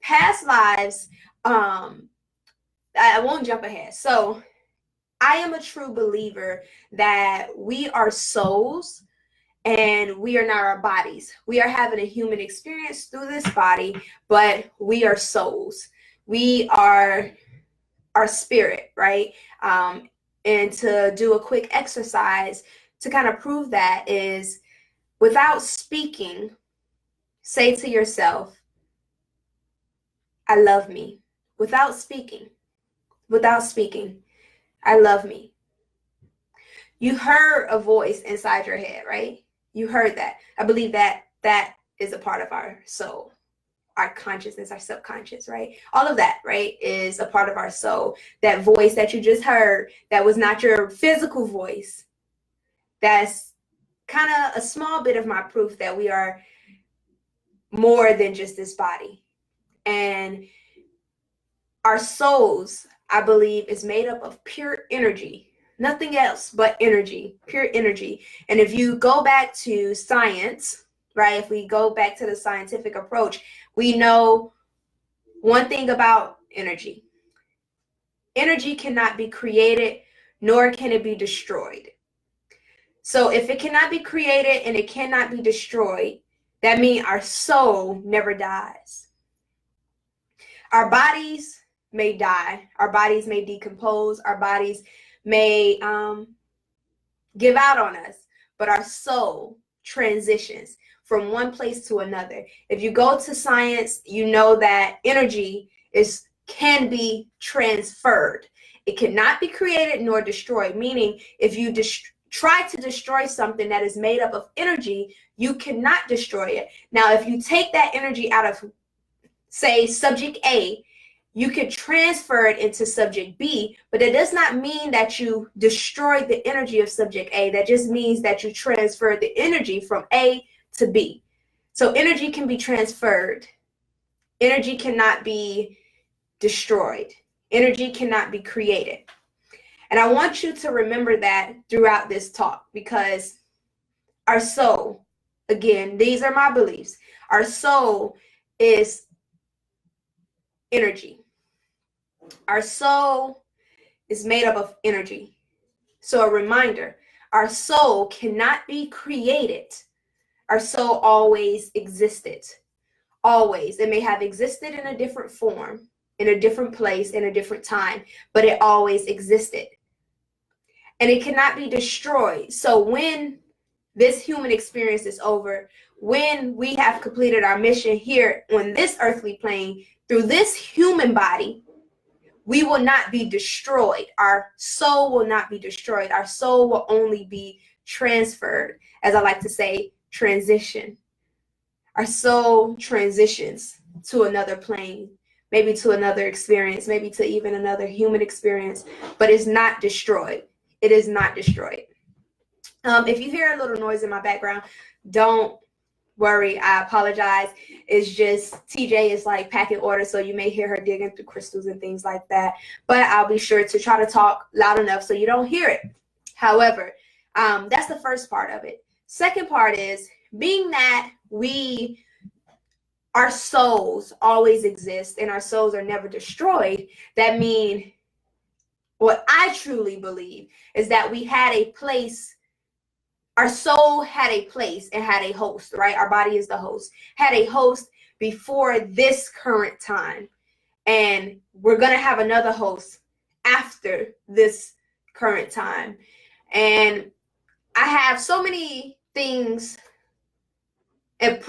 past lives, I won't jump ahead. So I am a true believer that we are souls and we are not our bodies. We are having a human experience through this body, but we are souls. We are our spirit, right? And to do a quick exercise to kind of prove that is, without speaking, say to yourself, I love me. Without speaking, I love me. You heard a voice inside your head, right? You heard that. I believe that that is a part of our soul, our consciousness, our subconscious, right? All of that, right, is a part of our soul. That voice that you just heard, that was not your physical voice, that's kind of a small bit of my proof that we are more than just this body. And our souls, I believe, is made up of pure energy, nothing else but energy, pure energy. And if you go back to science, right, if we go back to the scientific approach, we know one thing about energy. Energy cannot be created, nor can it be destroyed. So if it cannot be created and it cannot be destroyed, that means our soul never dies. Our bodies may die, our bodies may decompose, our bodies may give out on us, but our soul transitions from one place to another. If you go to science, you know that energy can be transferred. It cannot be created nor destroyed, meaning if you try to destroy something that is made up of energy, you cannot destroy it. Now, if you take that energy out of, say, subject A, you could transfer it into subject B, but it does not mean that you destroyed the energy of subject A. That just means that you transferred the energy from A to B. So energy can be transferred. Energy cannot be destroyed. Energy cannot be created. And I want you to remember that throughout this talk, because our soul, again, these are my beliefs. Our soul is energy. Our soul is made up of energy. So a reminder, our soul cannot be created. Our soul always existed. Always. It may have existed in a different form, in a different place, in a different time, but it always existed. And it cannot be destroyed. So when this human experience is over, when we have completed our mission here on this earthly plane, through this human body, we will not be destroyed. Our soul will not be destroyed. Our soul will only be transferred, as I like to say, transition. Our soul transitions to another plane, maybe to another experience, maybe to even another human experience, but it's not destroyed. It is not destroyed. If you hear a little noise in my background, don't worry. I apologize. It's just TJ is like packing orders, so you may hear her digging through crystals and things like that. But I'll be sure to try to talk loud enough so you don't hear it. However, that's the first part of it. Second part is, being that our souls always exist and our souls are never destroyed, that means what I truly believe is that we had a place. Our soul had a place and had a host, right? Our body is the host, had a host before this current time. And we're going to have another host after this current time. And I have so many things and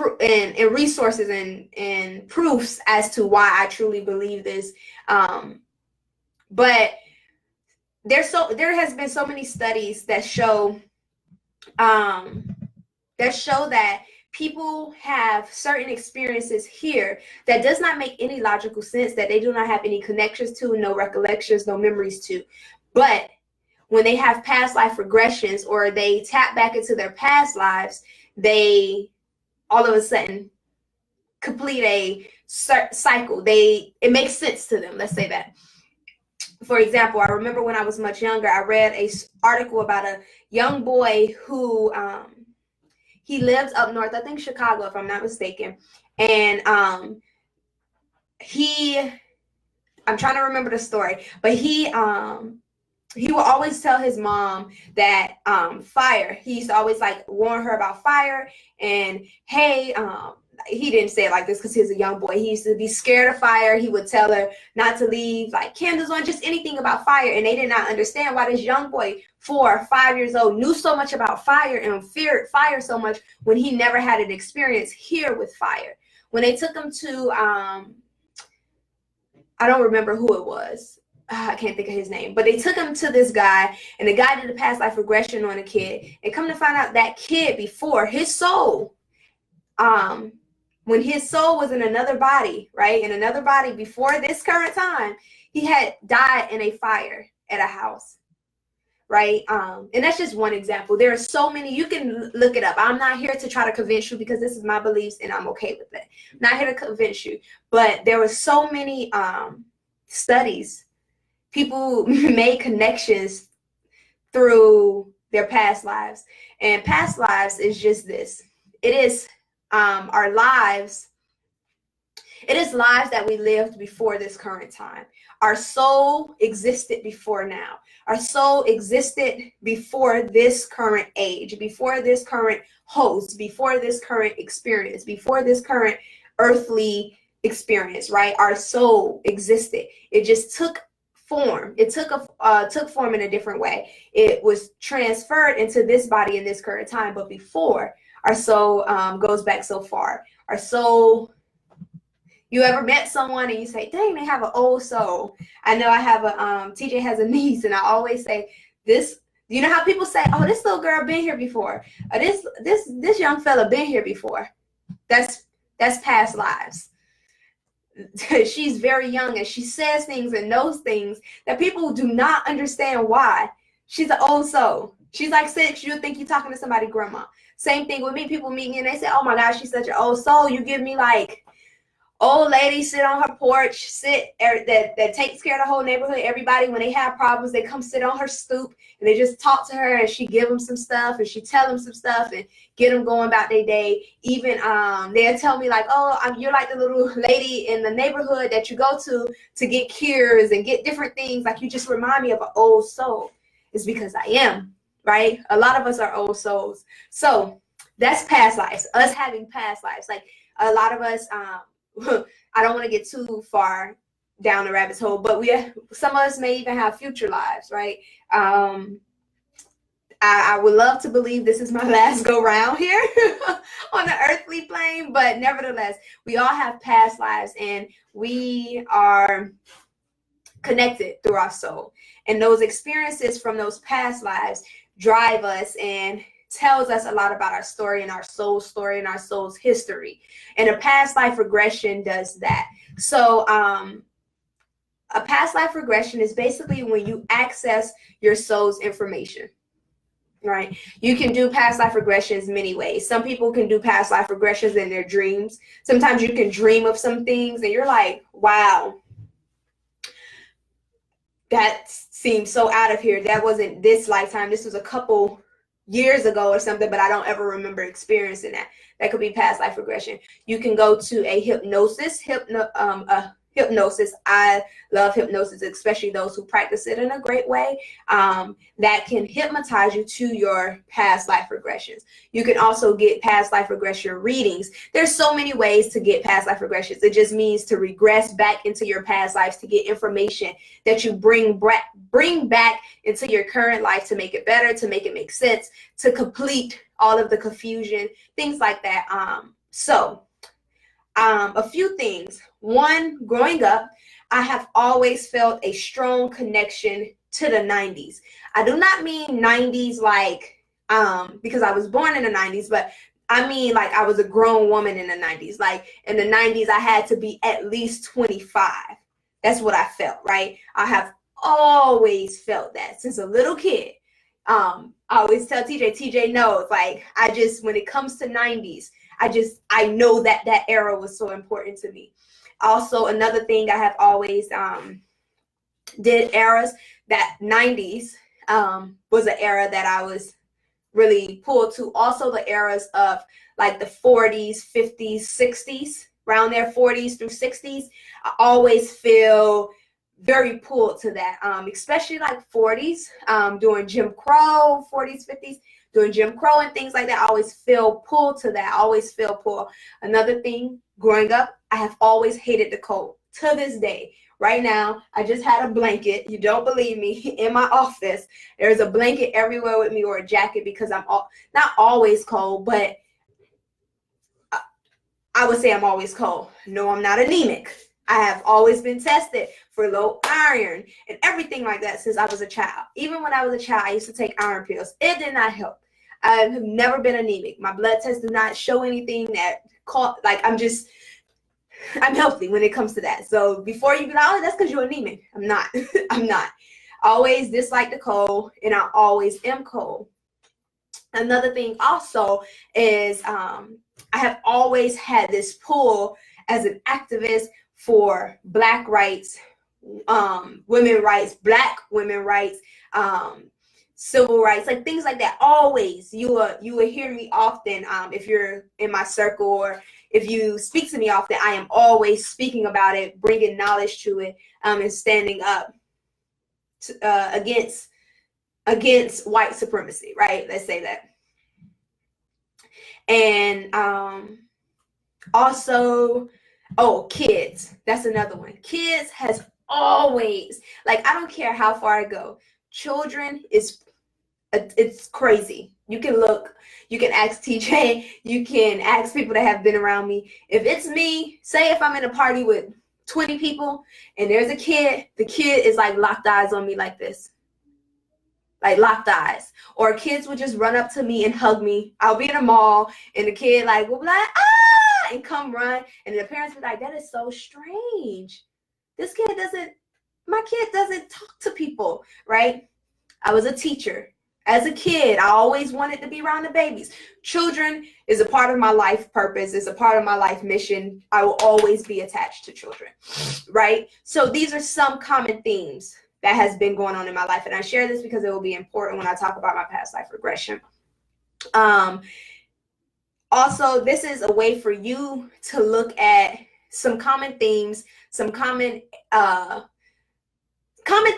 resources and proofs as to why I truly believe this. But there has been so many studies that show that people have certain experiences here that does not make any logical sense, that they do not have any connections to, no recollections, no memories to. But when they have past life regressions or they tap back into their past lives, they all of a sudden complete a cycle. It makes sense to them. Let's say that. For example, I remember when I was much younger, I read an article about a young boy who he lived up north, I think Chicago, if I'm not mistaken. And I'm trying to remember the story, but he will always tell his mom that fire. He used to always like warn her about fire, and hey, he didn't say it like this because he was a young boy. He used to be scared of fire. He would tell her not to leave like candles on, just anything about fire. And they did not understand why this young boy, 4 or 5 years old, knew so much about fire and feared fire so much when he never had an experience here with fire. When they took him to, I don't remember who it was. I can't think of his name, but they took him to this guy, and the guy did a past life regression on a kid, and come to find out that kid before his soul, when his soul was in another body, right, in another body before this current time, he had died in a fire at a house, right? And that's just one example. There are so many. You can look it up. I'm not here to try to convince you because this is my beliefs and I'm okay with it. I'm not here to convince you, but there were so many studies. People made connections through their past lives. And past lives is just this. It is our lives. It is lives that we lived before this current time. Our soul existed before now. Our soul existed before this current age, before this current host, before this current experience, before this current earthly experience, right? Our soul existed. It just took form. It took form in a different way. It was transferred into this body in this current time. But before, our soul goes back so far. Our soul. You ever met someone and you say, dang, they have an old soul? I know I have TJ has a niece, and I always say this. You know how people say, oh, this little girl been here before. Or this young fella been here before. That's past lives. She's very young and she says things and knows things that people do not understand why. She's an old soul. She's like 6. You think you're talking to somebody grandma. Same thing with me. People meet me and they say, oh my gosh, she's such an old soul. You give me like old lady sit on her porch, that takes care of the whole neighborhood. Everybody, when they have problems, they come sit on her stoop and they just talk to her, and she give them some stuff and she tell them some stuff and get them going about their day. Even they'll tell me like, oh, you're like the little lady in the neighborhood that you go to get cures and get different things. Like, you just remind me of an old soul. It's because I am, right? A lot of us are old souls. So that's past lives, us having past lives. Like, a lot of us, I don't want to get too far down the rabbit hole, but some of us may even have future lives, right? I would love to believe this is my last go round here on the earthly plane, but nevertheless, we all have past lives, and we are connected through our soul. And those experiences from those past lives drive us and tells us a lot about our story and our soul's story and our soul's history. And a past life regression does that. So a past life regression is basically when you access your soul's information, right? You can do past life regressions many ways. Some people can do past life regressions in their dreams. Sometimes you can dream of some things and you're like, wow, that seems so out of here. That wasn't this lifetime. This was a couple years ago or something, but I don't ever remember experiencing that. That could be past life regression. You can go to a hypnosis. Hypnosis. I love hypnosis, especially those who practice it in a great way. That can hypnotize you to your past life regressions. You can also get past life regression readings. There's so many ways to get past life regressions. It just means to regress back into your past lives to get information that you bring back into your current life to make it better, to make it make sense, to complete all of the confusion, things like that. A few things. One, growing up, I have always felt a strong connection to the 90s. I do not mean 90s like because I was born in the 90s, but I mean like I was a grown woman in the 90s. Like in the 90s, I had to be at least 25. That's what I felt, right? I have always felt that since a little kid. I always tell TJ knows, like, when it comes to 90s, I know that era was so important to me. Also, another thing I have always did eras, that 90s was an era that I was really pulled to. Also the eras of like the 40s, 50s, 60s. around their 40s through 60s, I always feel very pulled to that, especially like 40s, doing Jim Crow, 40s, 50s, doing Jim Crow and things like that. I always feel pulled to that. I always feel pulled. Another thing, growing up, I have always hated the cold. To this day, right now, I just had a blanket. You don't believe me? In my office, there's a blanket everywhere with me, or a jacket, because I'm not always cold, but I would say I'm always cold. No, I'm not anemic. I have always been tested for low iron and everything like that since I was a child. Even when I was a child, I used to take iron pills. It did not help. I have never been anemic. My blood test did not show anything that I'm healthy when it comes to that. So before you be like, oh, that's because you're anemic. I'm not. I'm not. I always dislike the cold, and I always am cold. Another thing also is I have always had this pull as an activist for Black rights, women rights, Black women rights, civil rights, like things like that. Always, you will hear me often, if you're in my circle, or if you speak to me often, I am always speaking about it, bringing knowledge to it, and standing up against white supremacy, right? Let's say that. And also, kids. That's another one. Kids has always, like, I don't care how far I go. Children it's crazy. You can look, you can ask TJ, you can ask people that have been around me. If it's me, say if I'm in a party with 20 people and there's a kid, the kid is like locked eyes on me like this. Like locked eyes. Or kids would just run up to me and hug me. I'll be in a mall and the kid will be like, ah, and come run. And the parents be like, that is so strange. My kid doesn't talk to people, right? I was a teacher. As a kid, I always wanted to be around the babies. Children is a part of my life purpose, is a part of my life mission. I will always be attached to children, right? So these are some common themes that has been going on in my life. And I share this because it will be important when I talk about my past life regression. Also, this is a way for you to look at some common themes, some common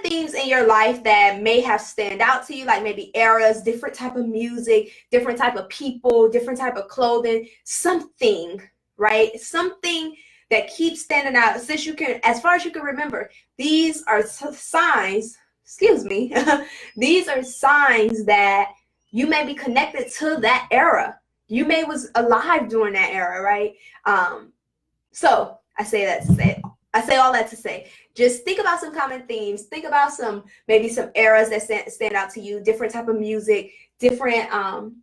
themes in your life that may have stand out to you, like maybe eras, different type of music, different type of people, different type of clothing, something, right? Something that keeps standing out. Since you can, as far as you can remember, these are signs, these are signs that you may be connected to that era. You may was alive during that era, right? So I say all that to say, just think about some common themes. Think about maybe some eras that stand out to you, different type of music, different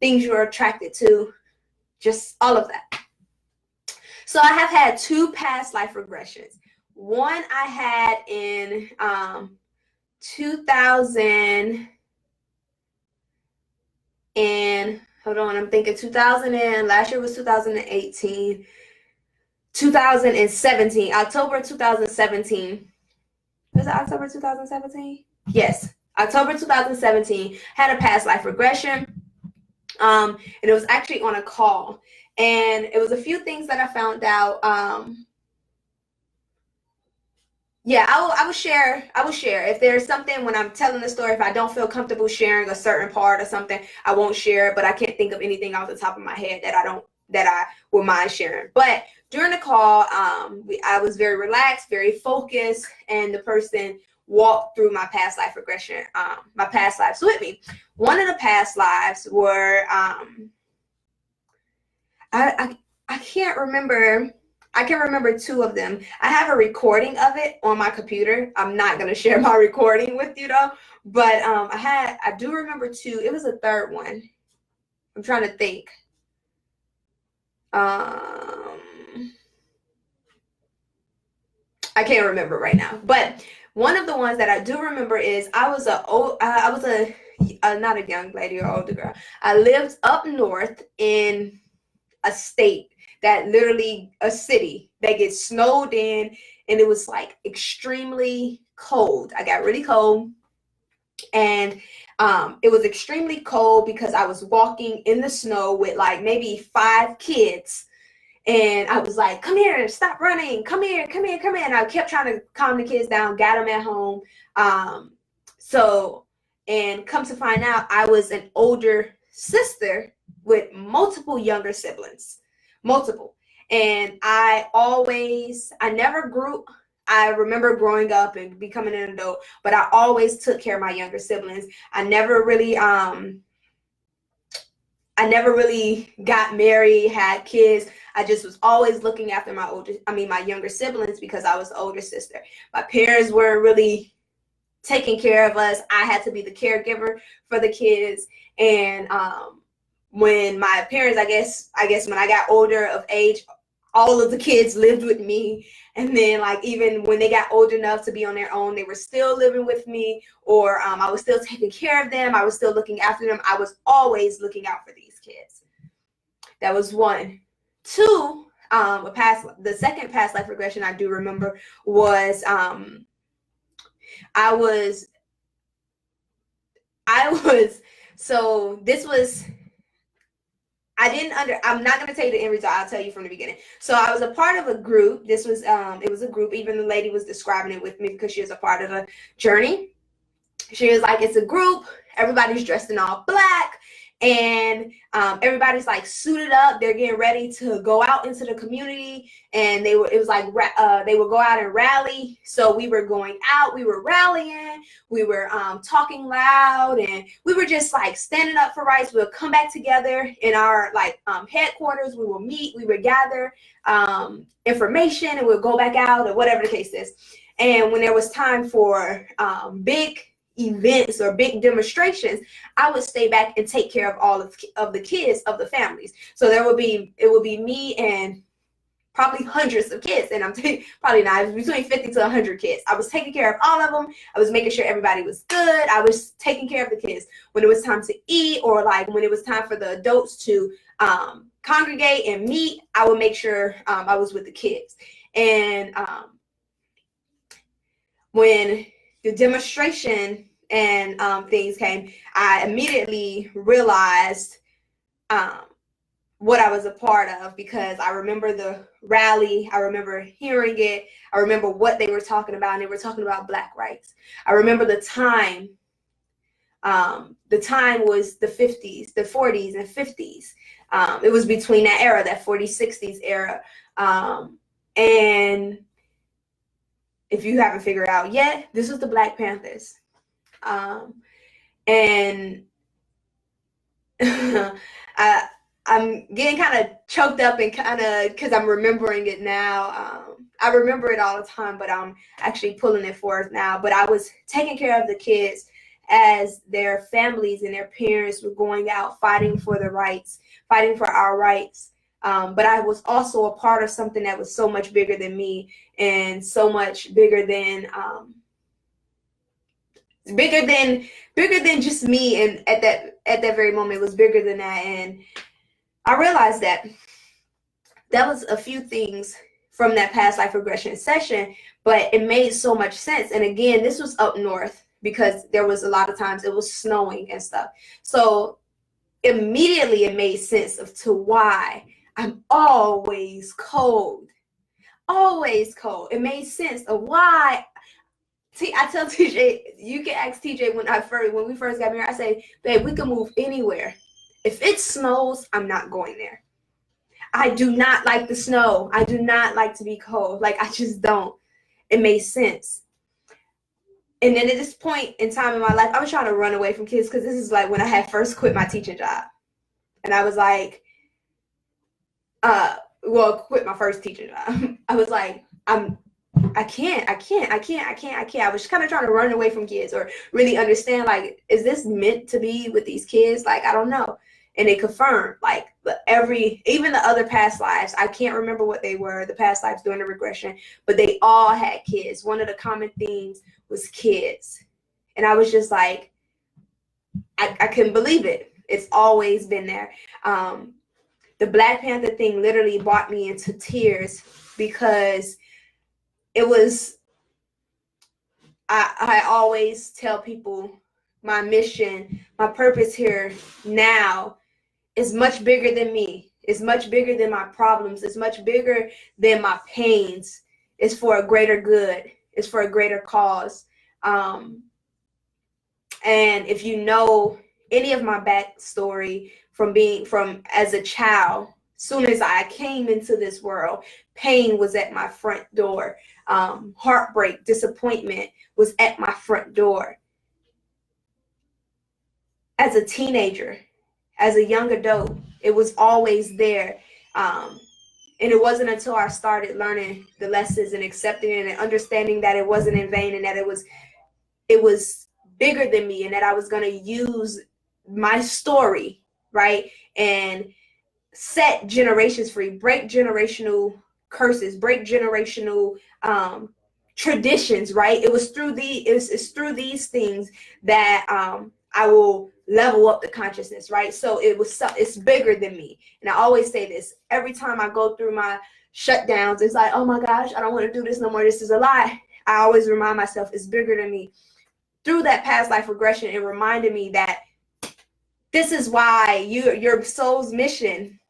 things you're attracted to, just all of that. So I have had 2 past life regressions. One I had in 2000 and hold on, I'm thinking 2000 and last year was 2018. 2017, October 2017. Was it October 2017? Yes, October 2017, had a past life regression. And it was actually on a call. And it was a few things that I found out. Yeah, I will share. If there's something when I'm telling the story, if I don't feel comfortable sharing a certain part or something, I won't share it, but I can't think of anything off the top of my head that I would mind sharing. But during the call, I was very relaxed, very focused, and the person walked through my past life regression, my past lives with me. One of the past lives were, I can't remember. I can remember 2 of them. I have a recording of it on my computer. I'm not going to share my recording with you though, but I do remember 2. It was a third one. I'm trying to think. I can't remember right now, but one of the ones that I do remember is I was not a young lady or older girl. I lived up north in a state that literally, a city that gets snowed in, and it was like extremely cold. I got really cold, and it was extremely cold because I was walking in the snow with like maybe 5 kids, And I was like, come here, stop running, come here, come here, come here. And I kept trying to calm the kids down, got them at home. And come to find out, I was an older sister with multiple younger siblings, multiple. And I never grew. I remember growing up and becoming an adult, but I always took care of my younger siblings. I never really got married, had kids. I just was always looking after my younger siblings because I was the older sister. My parents weren't really taking care of us. I had to be the caregiver for the kids. And when my parents, I guess when I got older of age, all of the kids lived with me. And then like even when they got old enough to be on their own, they were still living with me, or I was still taking care of them. I was still looking after them. I was always looking out for these kids. That was one. Two, the second past life regression I do remember was so this was, I'm not going to tell you the end result. I'll tell you from the beginning. So I was a part of a group. This was, it was a group. Even the lady was describing it with me because she was a part of the journey. She was like, it's a group. Everybody's dressed in all black. And everybody's like suited up. They're getting ready to go out into the community. And they would go out and rally. So we were going out, we were rallying, we were talking loud, and we were just like standing up for rights. We'll come back together in our headquarters. We will meet, we would gather information, and we'll go back out, or whatever the case is. And when there was time for big events or big demonstrations, I would stay back and take care of all of the kids of the families. So it would be me and probably hundreds of kids, and probably not, it was between 50 to 100 kids. I was taking care of all of them. I was making sure everybody was good. I was taking care of the kids when it was time to eat, or like when it was time for the adults to congregate and meet. I would make sure I was with the kids. And when the demonstration and things came, I immediately realized what I was a part of, because I remember the rally. I remember hearing it. I remember what they were talking about, and they were talking about Black rights. I remember the time. The time was the 50s, the 40s and 50s. It was between that era, that 40s, 60s era. And if you haven't figured out yet, this was the Black Panthers. And I'm getting kind of choked up and kind of, because I'm remembering it now. I remember it all the time, but I'm actually pulling it forth now. But I was taking care of the kids as their families and their parents were going out fighting for the rights, fighting for our rights. But I was also a part of something that was so much bigger than me, and so much bigger than just me. And at that very moment, it was bigger than that. And I realized that was a few things from that past life regression session, but it made so much sense. And again, this was up north, because there was a lot of times it was snowing and stuff. So immediately it made sense to why I'm always cold. Always cold. It made sense of why. I tell TJ, you can ask TJ when we first got married, I say, babe, we can move anywhere. If it snows, I'm not going there. I do not like the snow. I do not like to be cold. Like, I just don't. It made sense. And then at this point in time in my life, I was trying to run away from kids, because this is like when I had first quit my teaching job. And I was like, quit my first teaching job. I was like, I can't. I was kind of trying to run away from kids, or really understand, like, is this meant to be with these kids? Like, I don't know. And it confirmed, like, even the other past lives, I can't remember what they were, the past lives during the regression, but they all had kids. One of the common themes was kids. And I was just like, I couldn't believe it. It's always been there. The Black Panther thing literally brought me into tears, because it was, I always tell people, my mission, my purpose here now is much bigger than me. It's much bigger than my problems. It's much bigger than my pains. It's for a greater good. It's for a greater cause. And if you know any of my backstory from as a child, soon as I came into this world, pain was at my front door. Heartbreak, disappointment was at my front door. As a teenager, as a young adult, it was always there. And it wasn't until I started learning the lessons and accepting it and understanding that it wasn't in vain, and that it was bigger than me, and that I was going to use my story, right, and set generations free, break generational curses, break generational traditions, right? It's through these things that I will level up the consciousness, right? So it's bigger than me. And I always say this every time I go through my shutdowns. It's like, oh my gosh, I don't want to do this no more. This is a lie. I always remind myself it's bigger than me. Through that past life regression, it reminded me that this is why your soul's mission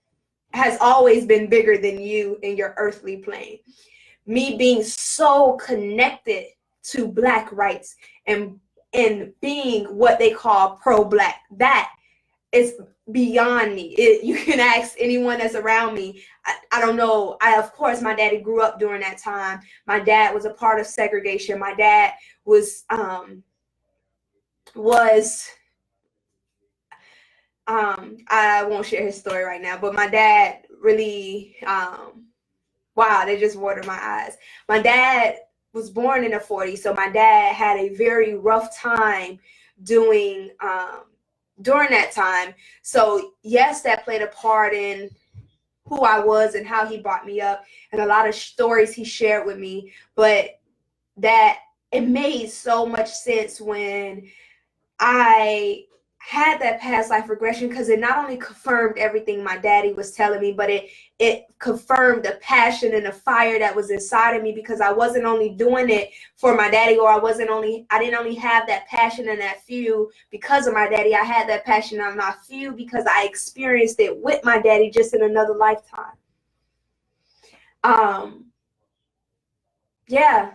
has always been bigger than you in your earthly plane. Me being so connected to Black rights and being what they call pro-Black, that is beyond me. You can ask anyone that's around me. I don't know. Of course, my daddy grew up during that time. My dad was a part of segregation. My dad was I won't share his story right now, but my dad really wow, they just watered my eyes. My dad was born in the 40s, so my dad had a very rough time during that time. So yes, that played a part in who I was and how he brought me up, and a lot of stories he shared with me. But that it made so much sense when I had that past life regression, because it not only confirmed everything my daddy was telling me, but it confirmed the passion and the fire that was inside of me, because I wasn't only doing it for my daddy, or I didn't only have that passion and that fuel because of my daddy. I had that passion and my fuel because I experienced it with my daddy just in another lifetime. Yeah.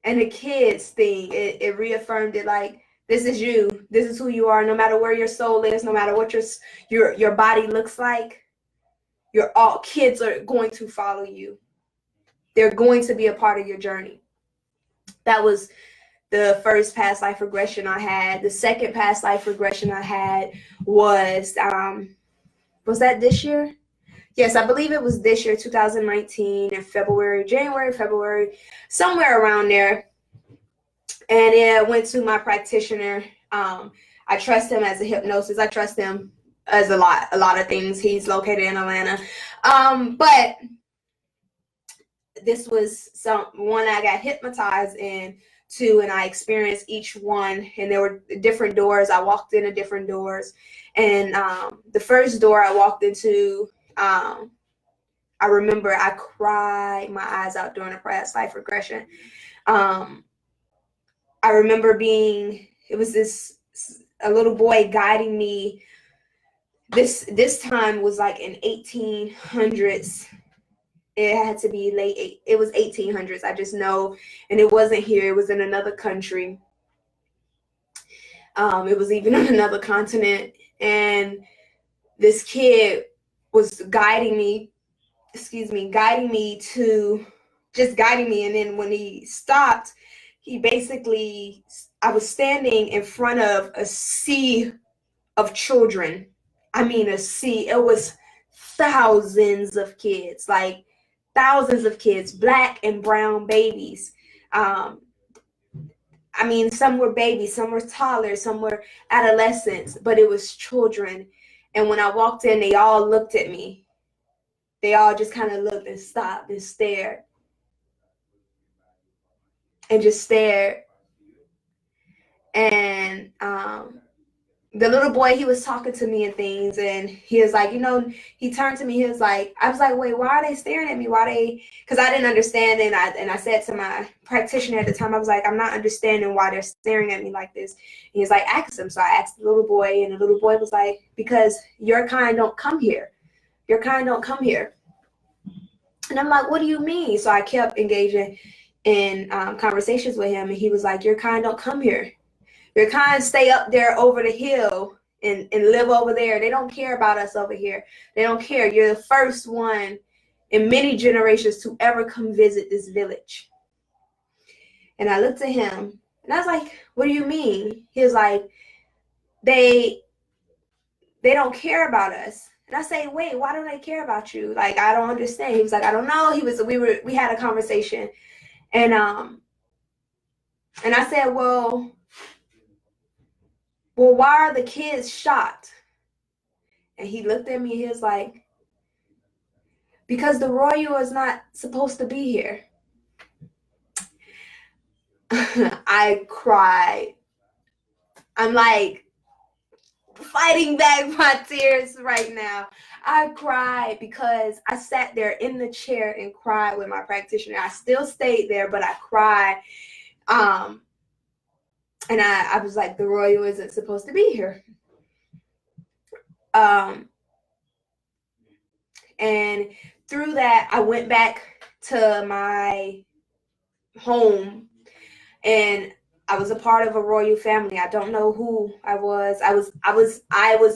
And the kids thing, it reaffirmed it, like, this is you. This is who you are. No matter where your soul is, no matter what your body looks like, kids are going to follow you. They're going to be a part of your journey. That was the first past life regression I had. The second past life regression I had was that this year? Yes, I believe it was this year, 2019, in January, February, somewhere around there. And I went to my practitioner. I trust him as a hypnosis. I trust him as a lot of things. He's located in Atlanta. But this was one I got hypnotized into, and I experienced each one. And there were different doors. I walked into different doors. And the first door I walked into, I remember I cried my eyes out during a past life regression. I remember it was a little boy guiding me. This time was like in 1800s. It had to be it was 1800s. I just know. And it wasn't here. It was in another country. It was even on another continent. And this kid was guiding me. Guiding me. And then when he stopped, I was standing in front of a sea of children. I mean, a sea. It was thousands of kids, Black and brown babies. I mean, some were babies, some were toddlers, some were adolescents, but it was children. And when I walked in, they all looked at me. They all just kind of looked and stopped and stared. And just stared. And the little boy, he was talking to me and things, and he was like, he turned to me, he was like, I was like, wait, why are they staring at me? Because I didn't understand, and I said to my practitioner at the time, I was like, I'm not understanding why they're staring at me like this. And he was like, ask them. So I asked the little boy, and the little boy was like, because your kind don't come here. Your kind don't come here. And I'm like, what do you mean? So I kept engaging in conversations with him, and he was like, your kind don't come here. Your kind stay up there over the hill and live over there. They don't care about us over here. They don't care. You're the first one in many generations to ever come visit this village. And I looked at him and I was like, what do you mean? He was like, they don't care about us. And I say, wait, why don't they care about you? Like, I don't understand. He was like, I don't know. We had a conversation. And I said, well, why are the kids shocked? And he looked at me, he was like, because the royal is not supposed to be here. I cried. I'm like fighting back my tears right now. I cried because I sat there in the chair and cried with my practitioner. I still stayed there, but I cried. And I was like, the royal isn't supposed to be here. And through that, I went back to my home, and I was a part of a royal family. I don't know who I was. I was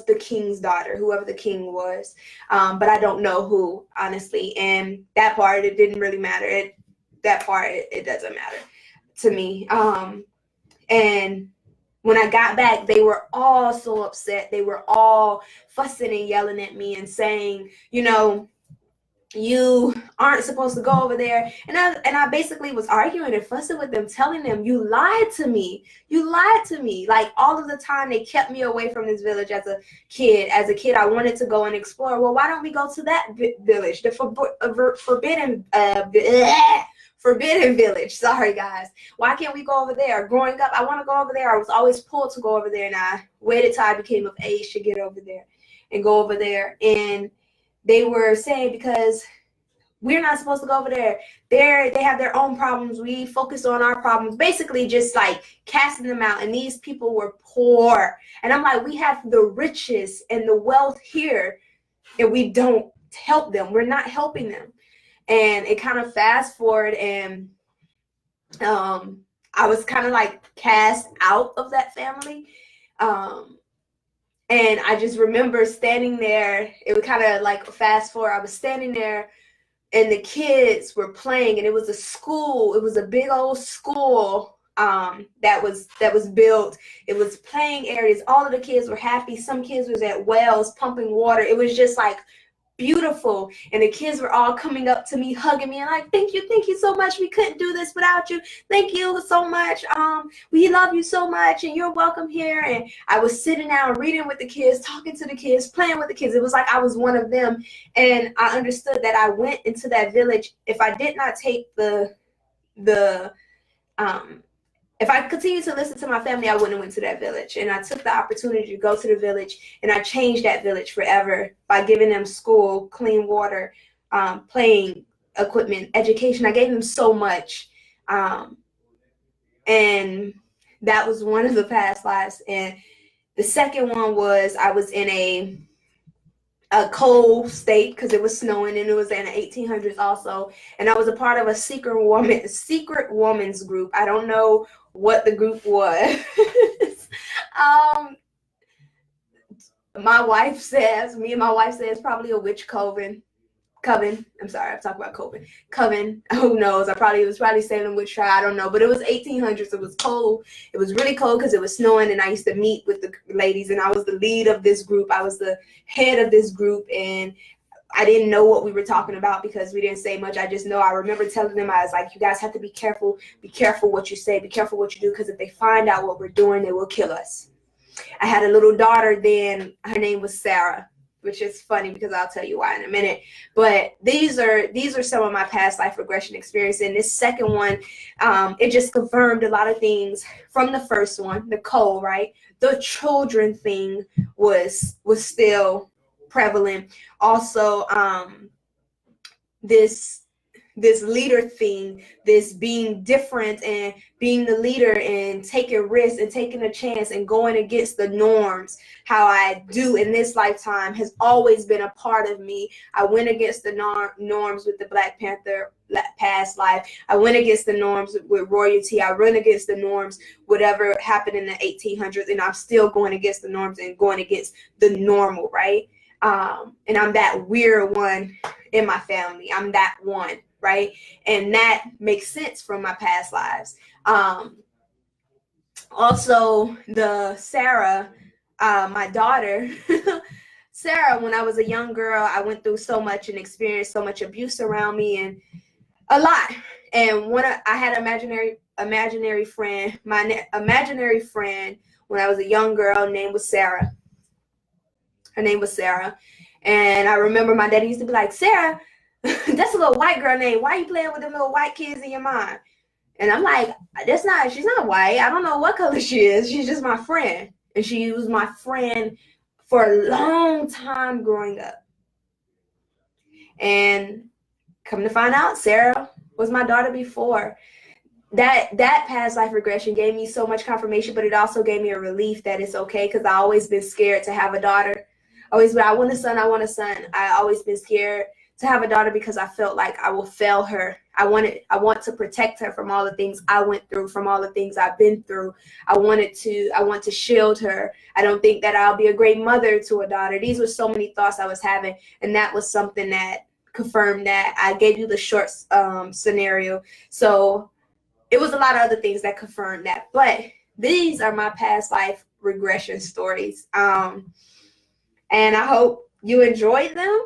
the king's daughter, whoever the king was. But I don't know who, honestly. And that part, it didn't really matter. It doesn't matter to me. And when I got back, they were all so upset. They were all fussing and yelling at me and saying, you aren't supposed to go over there. And I basically was arguing and fussing with them, telling them, you lied to me. You lied to me. Like, all of the time they kept me away from this village as a kid. As a kid, I wanted to go and explore. Well, why don't we go to that village, the forbidden village. Sorry, guys. Why can't we go over there? Growing up, I want to go over there. I was always pulled to go over there, and I waited till I became of age to get over there and go over there. And they were saying, because we're not supposed to go over there. They have their own problems. We focus on our problems. Basically, just like casting them out. And these people were poor. And I'm like, we have the riches and the wealth here, and we don't help them. We're not helping them. And it kind of fast forward, and I was kind of like cast out of that family. And I just remember standing there. It would kind of like fast forward. I was standing there, and the kids were playing, and it was a school. It was a big old school that was built. It was playing areas. All of the kids were happy. Some kids was at wells pumping water. It was just like beautiful. And the kids were all coming up to me, hugging me, and like, thank you so much. We couldn't do this without you. Thank you so much. We love you so much, and you're welcome here. And I was sitting down reading with the kids, talking to the kids, playing with the kids. It was like I was one of them. And I understood that I went into that village. If I did not take if I continued to listen to my family, I wouldn't have went to that village. And I took the opportunity to go to the village, and I changed that village forever by giving them school, clean water, playing equipment, education. I gave them so much. And that was one of the past lives. And the second one was I was in a cold state because it was snowing, and it was in the 1800s also. And I was a part of a secret woman's group. I don't know what the group was. Me and my wife says probably a witch coven. I'm sorry, I'm talking about coven. Who knows? It was probably Salem witch trial. I don't know. But it was 1800s. It was cold. It was really cold because it was snowing, and I used to meet with the ladies, and I was the lead of this group. I was the head of this group, and I didn't know what we were talking about because we didn't say much. I just know I remember telling them, I was like, you guys have to be careful. Be careful what you say. Be careful what you do, because if they find out what we're doing, they will kill us. I had a little daughter then. Her name was Sarah, which is funny because I'll tell you why in a minute. But these are some of my past life regression experience. And this second one, it just confirmed a lot of things from the first one, Nicole, right? The children thing was still prevalent. Also, this this leader thing, this being different and being the leader and taking risks and taking a chance and going against the norms, how I do in this lifetime, has always been a part of me. I went against the norms with the Black Panther past life. I went against the norms with royalty. I went against the norms, whatever happened in the 1800s, and I'm still going against the norms and going against the normal, right? And I'm that weird one in my family. I'm that one, right? And that makes sense from my past lives. Also, the Sarah, my daughter, Sarah, when I was a young girl, I went through so much and experienced so much abuse around me and a lot. And I had an imaginary friend. My imaginary friend when I was a young girl, her name was Sarah. And I remember my daddy used to be like, Sarah, that's a little white girl name. Why are you playing with them little white kids in your mind? And I'm like, she's not white. I don't know what color she is. She's just my friend. And she was my friend for a long time growing up. And come to find out, Sarah was my daughter before. That past life regression gave me so much confirmation, but it also gave me a relief that it's okay, because I always been scared to have a daughter. I want a son. I always been scared to have a daughter because I felt like I will fail her. I want to protect her from all the things I went through, from all the things I've been through. I want to shield her. I don't think that I'll be a great mother to a daughter. These were so many thoughts I was having, and that was something that confirmed that. I gave you the short scenario. So it was a lot of other things that confirmed that. But these are my past life regression stories. And I hope you enjoyed them.